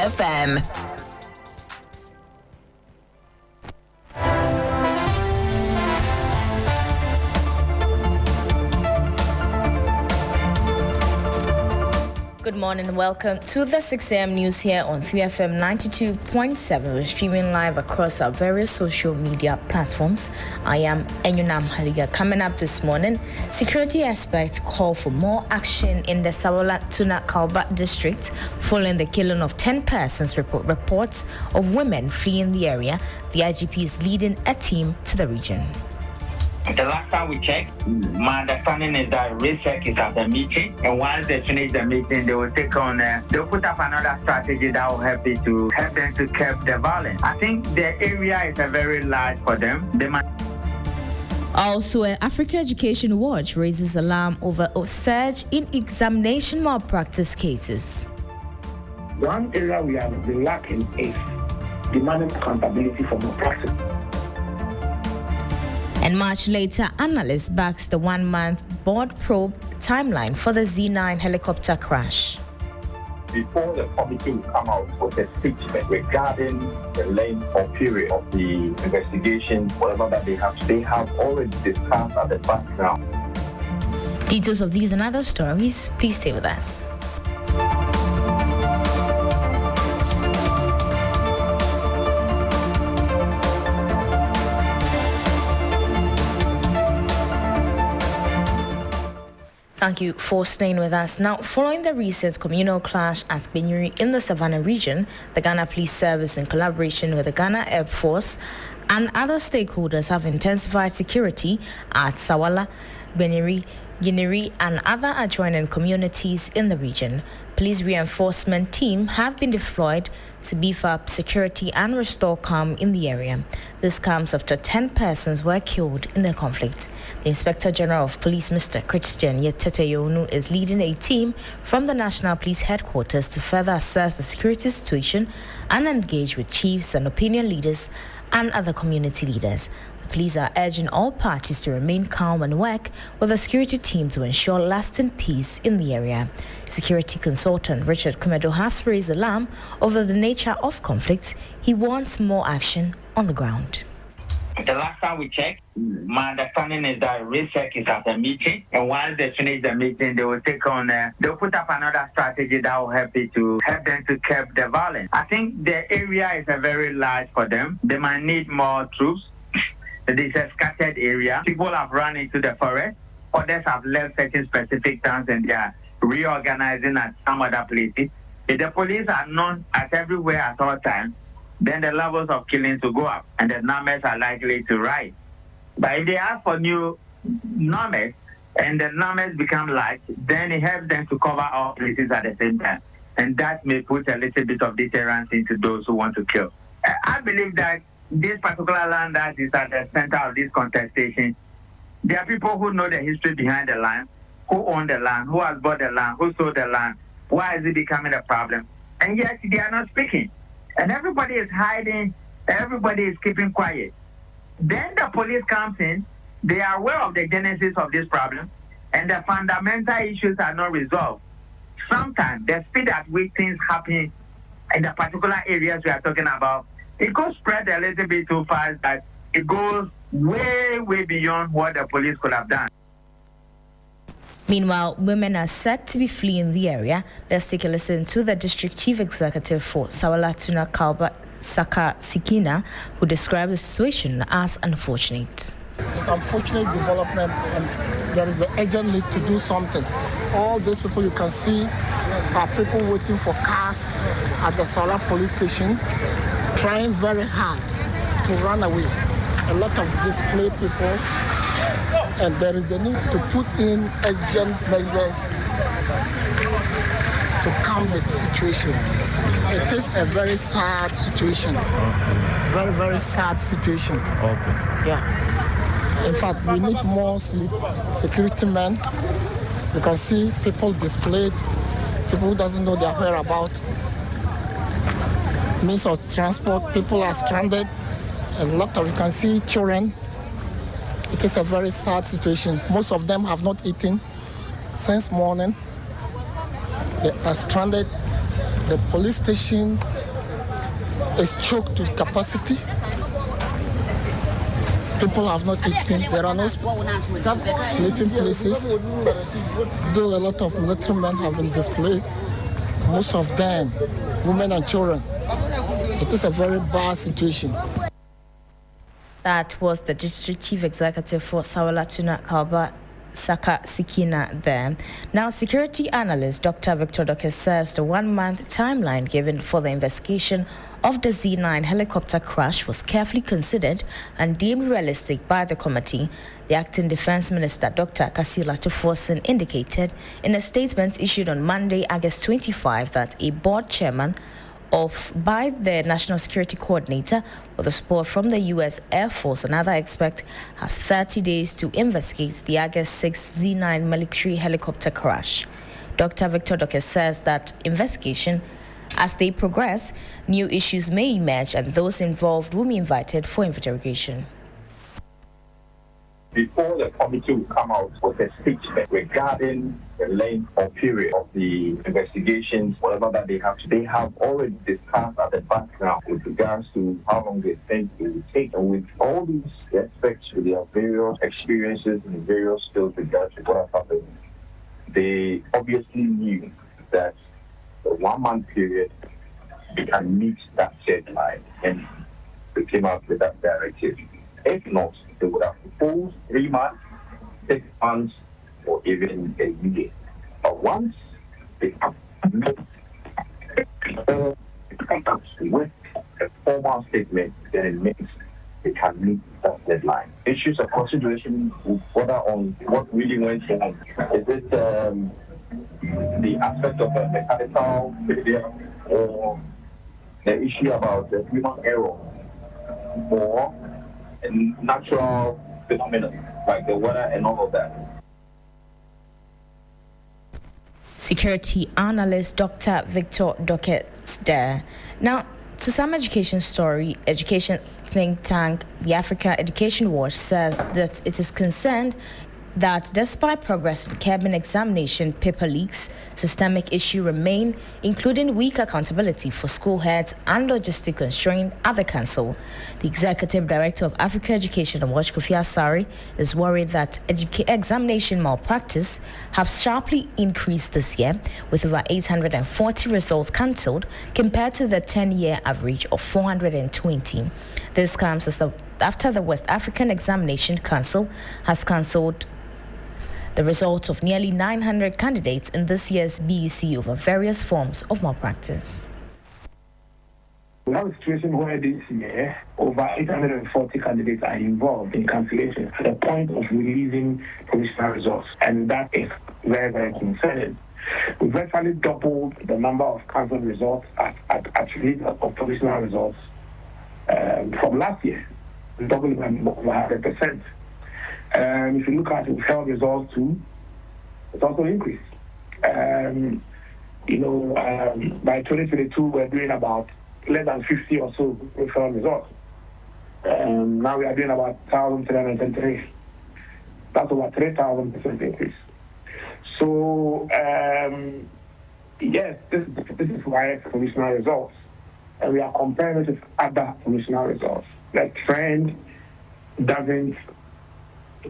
3FM. Good morning and welcome to the 6 a.m. news here on 3FM 92.7. We're streaming live across our various social media platforms. I am Enyonam Haligah. Coming up this morning, security experts call for more action in the Sawala-Tuna-Kalba district following the killing of 10 persons. Reports of women fleeing the area. The IGP is leading a team to the region. The last time we checked, my understanding is that RISEC is at the meeting, and once they finish the meeting, they will take on, they'll put up another strategy that will help them to curb the violence. I think the area is a very large for them. Also, Africa Education Watch raises alarm over a surge in examination malpractice cases. One area we have been lacking is demanding accountability for malpractice. And much later, analyst backs the 1-month board probe timeline for the Z9 helicopter crash. Before the committee will come out with a statement regarding the length or period of the investigation, whatever that they have already discussed at the background. Details of these and other stories, please stay with us. Thank you for staying with us. Now, following the recent communal clash at Benyuri in the Savannah region, the Ghana Police Service, in collaboration with the Ghana Air Force and other stakeholders, have intensified security at Sawala, Benyuri, Guineri, and other adjoining communities in the region. Police reinforcement teams have been deployed to beef up security and restore calm in the area. This comes after 10 persons were killed in the conflict. The Inspector General of Police, Mr. Christian Yeteteyonu, is leading a team from the National Police Headquarters to further assess the security situation and engage with chiefs and opinion leaders and other community leaders. The police are urging all parties to remain calm and work with the security team to ensure lasting peace in the area. Security consultant Richard Kumedo has raised alarm over the nature of conflicts. He wants more action on the ground. The last time we checked, my understanding is that RISEC is at the meeting, and once they finish the meeting, they will take on, they'll put up another strategy that will help them to curb the violence. I think the area is a very large for them. They might need more troops. It is a scattered area. People have run into the forest. Others have left certain specific towns and they are reorganizing at some other places. If the police are not at everywhere at all times, then the levels of killings will go up and the numbers are likely to rise. But if they ask for new numbers and the numbers become large, then it helps them to cover all places at the same time. And that may put a little bit of deterrence into those who want to kill. I believe that this particular land that is at the center of this contestation, there are people who know the history behind the land, who own the land, who has bought the land, who sold the land. Why is it becoming a problem? And yet they are not speaking. And everybody is hiding, everybody is keeping quiet. Then the police comes in, they are aware of the genesis of this problem, and the fundamental issues are not resolved. Sometimes the speed at which things happen in the particular areas we are talking about, it could spread a little bit too fast that it goes way, way beyond what the police could have done. Meanwhile, women are said to be fleeing the area. Let's take a listen to the District Chief Executive for Sawala-Tuna-Kalba, Saka Sikina, who described the situation as unfortunate. It's an unfortunate development and there is the urgent need to do something. All these people you can see are people waiting for cars at the Sawala police station, trying very hard to run away. A lot of displaced people, and there is the need to put in urgent measures to calm the situation. It is a very sad situation. Very, very sad situation. Yeah. In fact, we need more security men. You can see people displaced, people who doesn't know their whereabouts. Means of transport, people are stranded. A lot of, you can see children. It is a very sad situation. Most of them have not eaten since morning. They are stranded The police station is choked to capacity. People have not eaten. There are no sleeping places. Though a lot of military men have been displaced, most of them, women and children. It is a very bad situation. That was the District Chief Executive for Sawalatuna Kalba Saka Sikina there. Now, security analyst Dr. Victor Doke says the 1 month timeline given for the investigation of the Z9 helicopter crash was carefully considered and deemed realistic by the committee. The acting defense minister, Dr. Kasila Tuforsen, indicated in a statement issued on Monday, August 25, that a board chairman by the National Security Coordinator, with the support from the U.S. Air Force and other experts, has 30 days to investigate the August 6 Z9 military helicopter crash. Dr. Victor Doke says that investigation, as they progress, new issues may emerge and those involved will be invited for interrogation. Before the committee will come out with a statement regarding the length or period of the investigations, whatever that they have already discussed at the background with regards to how long they think it will take. And with all these aspects, with their various experiences and various skills regards to what has happened, they obviously knew that the 1 month period, they can meet that deadline, and they came out with that directive. If not, they would have proposed 3 months, 6 months, or even a year. But once they have met with a formal statement, then it means they can meet that deadline. Issues of consideration will further on what really went wrong. Is it the aspect of a mechanical failure, or the issue about the human error, or a natural phenomenon like the weather and all of that? Security analyst Dr. Victor Doke there. Now, to some education think tank, the Africa Education Watch, says that it is concerned that despite progress in cabin examination paper leaks, systemic issues remain, including weak accountability for school heads and logistic constraint at the council. The executive director of Africa Education Watch, Kofi Asare, is worried that examination malpractice have sharply increased this year, with over 840 results cancelled compared to the 10-year average of 420. This comes after the West African Examination Council has cancelled the results of nearly 900 candidates in this year's BEC over various forms of malpractice. We have a situation where this year over 840 candidates are involved in cancellation at the point of releasing provisional results, and that is very, very concerning. We virtually doubled the number of cancelled results at release of provisional results from last year, doubling them over 100%. If you look at withheld results too, it's also increased. By 2022, we're doing about less than 50 or so withheld results. Now we are doing about 1,323. That's over 3,000% increase. So, yes, this is why it's provisional results. And we are comparing it with other provisional results. The trend doesn't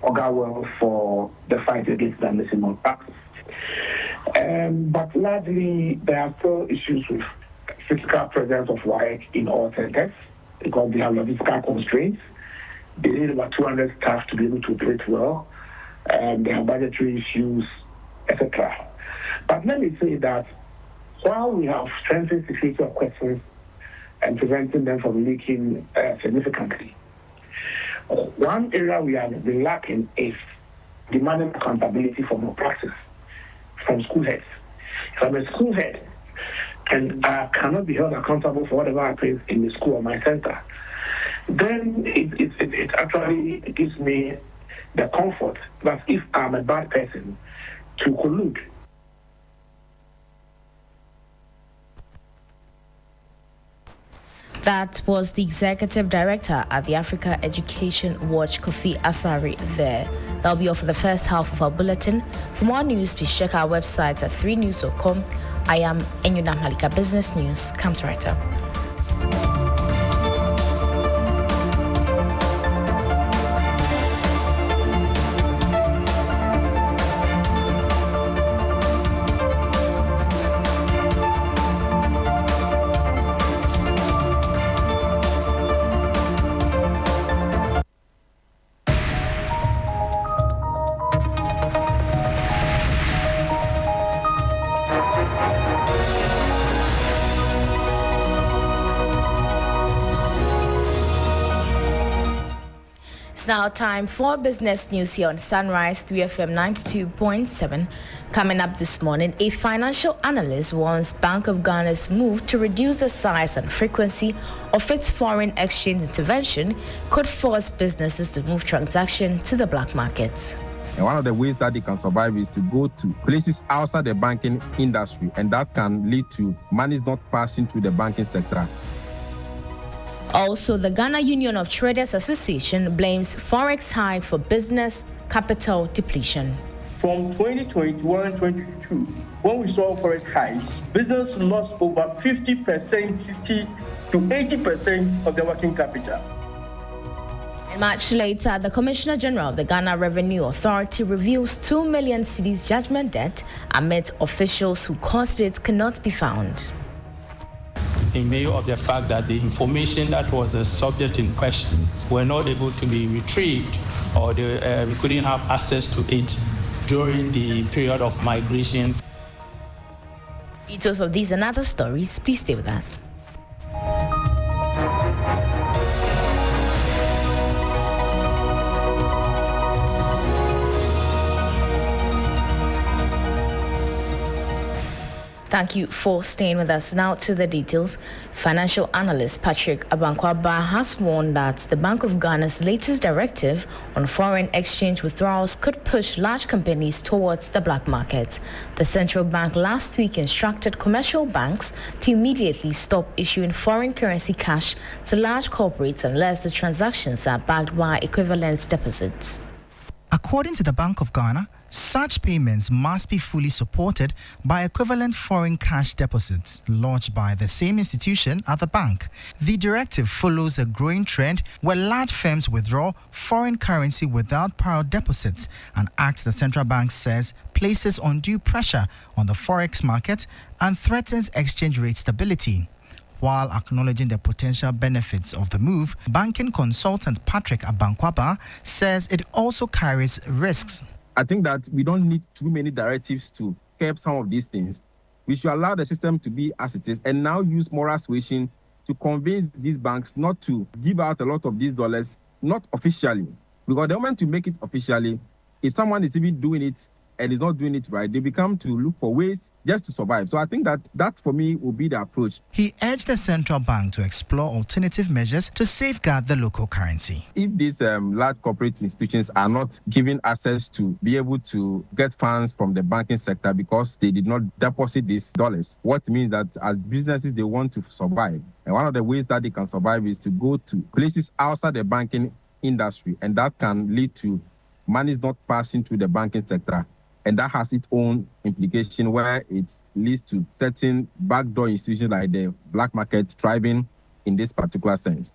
augur well for the fight against the missing malpractice. But largely, there are still issues with physical presence of WAEC in all centers because they have logistical constraints. They need about 200 staff to be able to operate well. They have budgetary issues, etc. But let me say that while we have strengthened security of questions and preventing them from leaking significantly, one area we have been lacking is demanding accountability for malpractice from school heads. If I'm a school head and I cannot be held accountable for whatever happens in the school or my center, then it actually gives me the comfort that if I'm a bad person, to collude. That was the executive director at the Africa Education Watch, Kofi Asare there. That'll be all for the first half of our bulletin. For more news, please check our website at 3news.com I am Enyonam Haligah. Business News comes right up. It's now time for business news here on Sunrise 3FM 92.7. Coming up this morning, a financial analyst warns Bank of Ghana's move to reduce the size and frequency of its foreign exchange intervention could force businesses to move transactions to the black market. And one of the ways that they can survive is to go to places outside the banking industry, and that can lead to money not passing through the banking sector. Also, the Ghana Union of Traders Association blames Forex high for business capital depletion. From 2021-22, when we saw Forex highs, business lost over 50%, 60 to 80% of their working capital. And much later, the Commissioner General of the Ghana Revenue Authority reveals 2 million cedis judgment debt amid officials who caused it cannot be found. In view of the fact that the information that was the subject in question were not able to be retrieved, or we couldn't have access to it during the period of migration. Details of these and other stories, please stay with us. Thank you for staying with us. Now to the details. Financial analyst Patrick Abankwaba has warned that the Bank of Ghana's latest directive on foreign exchange withdrawals could push large companies towards the black market. The central bank last week instructed commercial banks to immediately stop issuing foreign currency cash to large corporates unless the transactions are backed by equivalent deposits. According to the Bank of Ghana, such payments must be fully supported by equivalent foreign cash deposits lodged by the same institution at the bank. The directive follows a growing trend where large firms withdraw foreign currency without prior deposits, an act the central bank says places undue pressure on the forex market and threatens exchange rate stability. While acknowledging the potential benefits of the move, banking consultant Patrick Abankwaba says it also carries risks. I think that we don't need too many directives to curb some of these things. We should allow the system to be as it is and now use moral suasion to convince these banks not to give out a lot of these dollars, not officially. Because the moment you make it officially, if someone is even doing it and is not doing it right, they become to look for ways just to survive. So I think that for me will be the approach. He urged the central bank to explore alternative measures to safeguard the local currency. If these large corporate institutions are not given access to be able to get funds from the banking sector because they did not deposit these dollars, what means that as businesses, they want to survive. And one of the ways that they can survive is to go to places outside the banking industry, and that can lead to money not passing through the banking sector. And that has its own implication where it leads to certain backdoor institutions like the black market thriving in this particular sense.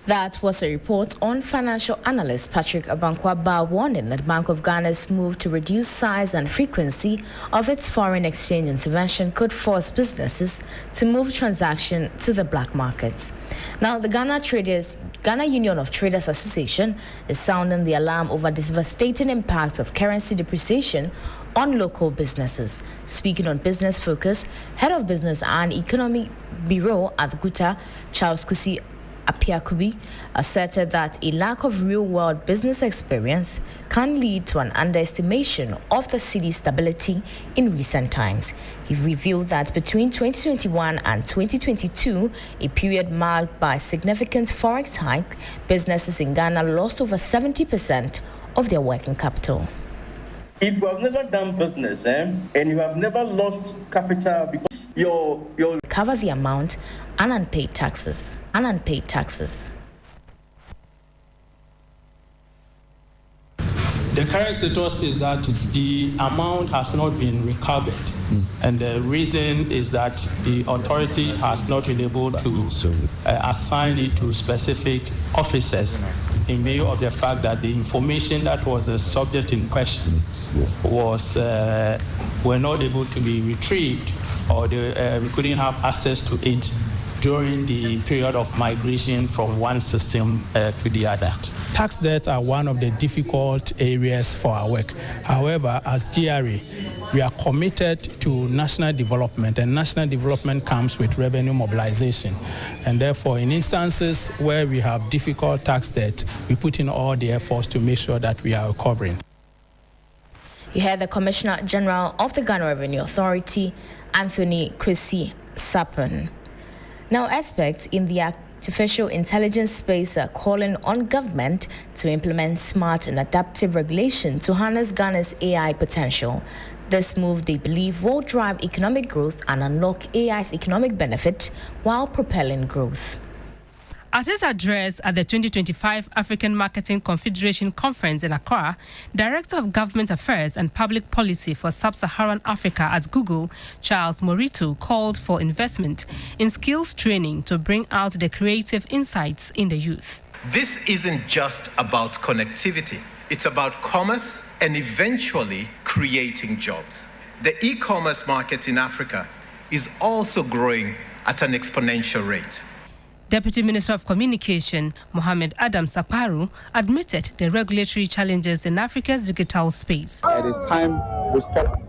That was a report on financial analyst Patrick Abankwaba warning that Bank of Ghana's move to reduce size and frequency of its foreign exchange intervention could force businesses to move transactions to the black markets. Now, the Ghana Union of Traders Association is sounding the alarm over the devastating impact of currency depreciation on local businesses. Speaking on Business Focus, Head of Business and Economy Bureau at the Guta, Charles Kusi Apiakubi, asserted that a lack of real-world business experience can lead to an underestimation of the city's stability in recent times. He revealed that between 2021 and 2022, a period marked by significant forex hike, businesses in Ghana lost over 70% of their working capital. If you have never done business and you have never lost capital because your cover the amount and unpaid taxes. The current status is that the amount has not been recovered. And the reason is that the authority has not been able to assign it to specific officers in view of the fact that the information that was the subject in question was were not able to be retrieved, or we couldn't have access to it during the period of migration from one system to the other. Tax debts are one of the difficult areas for our work. However, as GRA, we are committed to national development, and national development comes with revenue mobilization. And therefore, in instances where we have difficult tax debt, we put in all the efforts to make sure that we are recovering. You heard the Commissioner General of the Ghana Revenue Authority, Anthony Kwesi Sapon. Now, experts in the artificial intelligence space are calling on government to implement smart and adaptive regulation to harness Ghana's AI potential. This move, they believe, will drive economic growth and unlock AI's economic benefit while propelling growth. At his address at the 2025 African Marketing Confederation Conference in Accra, Director of Government Affairs and Public Policy for Sub-Saharan Africa at Google, Charles Morito, called for investment in skills training to bring out the creative insights in the youth. This isn't just about connectivity. It's about commerce and eventually creating jobs. The e-commerce market in Africa is also growing at an exponential rate. Deputy Minister of Communication, Mohamed Adam Sakparu, admitted the regulatory challenges in Africa's digital space. It is time we stop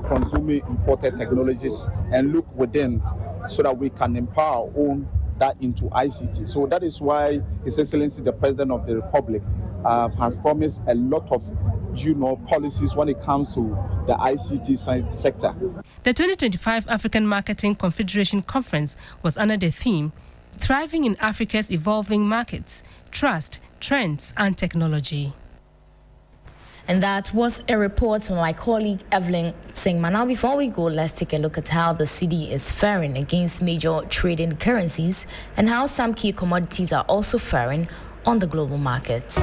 consuming imported technologies and look within so that we can empower our own that into ICT. So that is why His Excellency the President of the Republic has promised a lot of policies when it comes to the ICT sector. The 2025 African Marketing Confederation Conference was under the theme Thriving in Africa's Evolving Markets, Trust, Trends and Technology. And that was a report from my colleague Evelyn Singman. Now, before we go, let's take a look at how the cedi is faring against major trading currencies and how some key commodities are also faring on the global market.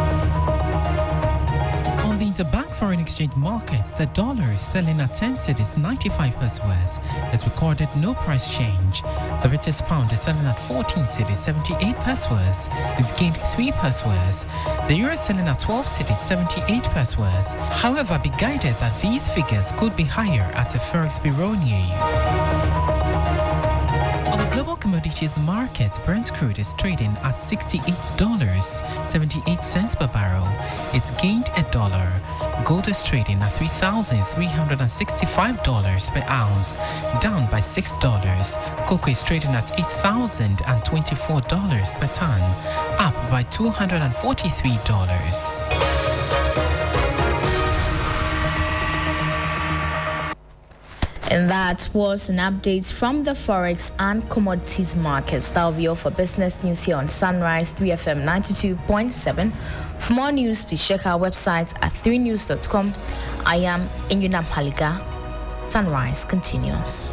On the interbank foreign exchange market, the dollar is selling at 10 cedis 95 pesos worth. It recorded no price change. The British pound is selling at 14 cedis 78 pesos worth. It's gained 3 pesos worth. The euro is selling at 12 cedis 78 pesos worth. However, be guided that these figures could be higher at a Forex Bureau near you. On the global commodities market, Brent crude is trading at $68.78 per barrel. It's gained $1. Gold is trading at $3,365 per ounce, down by $6. Cocoa is trading at $8,024 per ton, up by $243. And that was an update from the Forex and commodities markets. That will be all for business news here on Sunrise 3FM 92.7. For more news, please check our website at 3news.com. I am Enyonam Haligah. Sunrise continues.